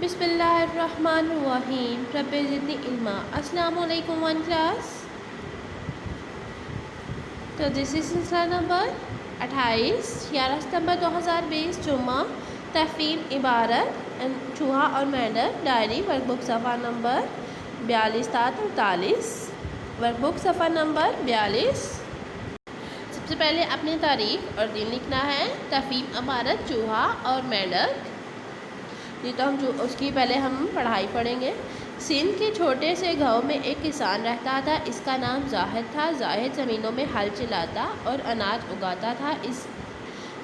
بسم اللہ الرحمن الرحیم رب زدنی علما۔ السلام علیکم ون کلاس۔ تو دس از سلسلہ نمبر 28 11 ستمبر 2020 جمعہ۔ تفہیم عبارت چوہا اور مینڈک ڈائری ورک بک صفحہ نمبر 42 تا 43۔ ورک بک صفحہ نمبر 42۔ سب سے پہلے اپنی تاریخ اور دن لکھنا ہے۔ تفہیم عبارت چوہا اور مینڈک، یہ تو اس کی پہلے ہم پڑھائی پڑھیں گے۔ سندھ کے چھوٹے سے گاؤں میں ایک کسان رہتا تھا، اس کا نام زاہد تھا۔ زاہد زمینوں میں ہل چلاتا اور اناج اگاتا تھا۔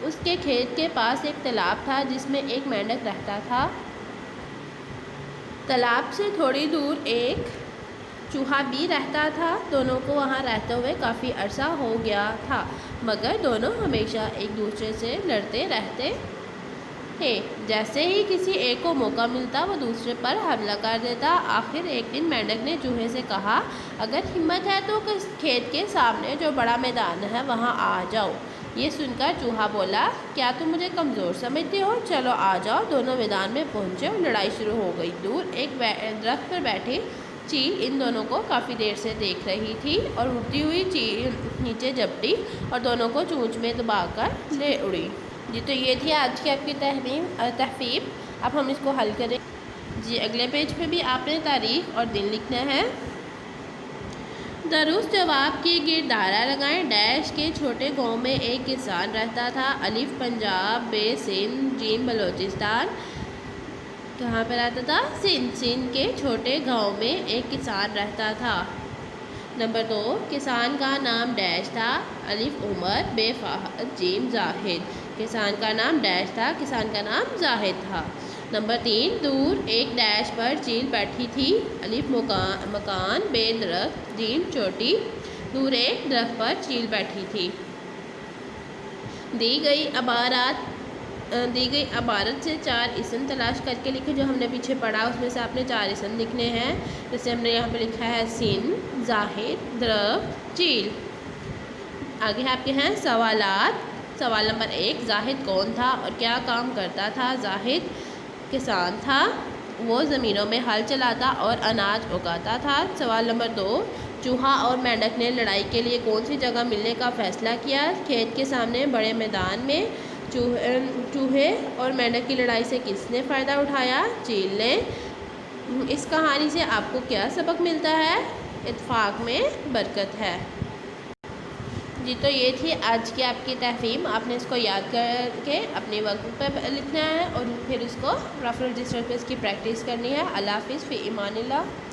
اس کے کھیت کے پاس ایک تالاب تھا جس میں ایک مینڈک رہتا تھا۔ تالاب سے تھوڑی دور ایک چوہا بھی رہتا تھا۔ دونوں کو وہاں رہتے ہوئے کافی عرصہ ہو گیا تھا، مگر دونوں ہمیشہ ایک دوسرے سے لڑتے رہتے تھے۔ جیسے ہی کسی ایک کو موقع ملتا وہ دوسرے پر حملہ کر دیتا۔ آخر ایک دن مینڈک نے چوہے سے کہا، اگر ہمت ہے تو کھیت کے سامنے جو بڑا میدان ہے وہاں آ جاؤ۔ یہ سن کر چوہا بولا، کیا تم مجھے کمزور سمجھتے ہو؟ چلو آ جاؤ۔ دونوں میدان میں پہنچے اور لڑائی شروع ہو گئی۔ دور ایک درخت پر بیٹھے چیل ان دونوں کو کافی دیر سے دیکھ رہی تھی اور اڑتی ہوئی چیل نیچے جھپٹی اور دونوں کو چونچ میں دبا کر لے اڑی۔ جی تو یہ تھی آج کی آپ کی تحفیم۔ اب ہم اس کو حل کریں۔ جی اگلے پیج پہ بھی آپ نے تاریخ اور دن لکھنا ہے۔ درست جواب کے گرد دائرہ لگائیں۔ ڈیش کے چھوٹے گاؤں میں ایک کسان رہتا تھا۔ الف پنجاب، ب سندھ، جیم بلوچستان۔ کہاں پہ رہتا تھا؟ سندھ۔ سندھ کے چھوٹے گاؤں میں ایک کسان رہتا تھا۔ نمبر 2، کسان کا نام ڈیش تھا۔ الف عمر، ب فہد، جیم زاہد۔ کسان کا نام ڈیش تھا، کسان کا نام زاہد تھا۔ نمبر 3، دور ایک ڈیش پر چیل بیٹھی تھی۔ الف مکان، ب درخت، جیم چوٹی۔ دور ایک درخت پر چیل بیٹھی تھی۔ دی گئی عبارت سے 4 اسم تلاش کر کے لکھیں۔ جو ہم نے پیچھے پڑھا اس میں سے آپ نے 4 اسم لکھنے ہیں۔ جیسے ہم نے یہاں پہ لکھا ہے سندھ، زاہد، درخت، چیل۔ آگے آپ کے ہیں سوالات۔ سوال نمبر 1، زاہد کون تھا اور کیا کام کرتا تھا؟ زاہد کسان تھا، وہ زمینوں میں ہل چلاتا اور اناج اگاتا تھا۔ سوال نمبر 2، چوہا اور مینڈک نے لڑائی کے لیے کون سی جگہ ملنے کا فیصلہ کیا؟ کھیت کے سامنے بڑے میدان میں۔ چوہے اور مینڈک کی لڑائی سے کس نے فائدہ اٹھایا؟ چیل نے۔ اس کہانی سے آپ کو کیا سبق ملتا ہے؟ اتفاق میں برکت ہے۔ جی تو یہ تھی آج کی آپ کی تحفیم۔ آپ نے اس کو یاد کر کے اپنی ورک بک پہ لکھنا ہے اور پھر اس کو رف رجسٹر پہ اس کی پریکٹس کرنی ہے۔ اللہ حافظ، فی امان اللہ۔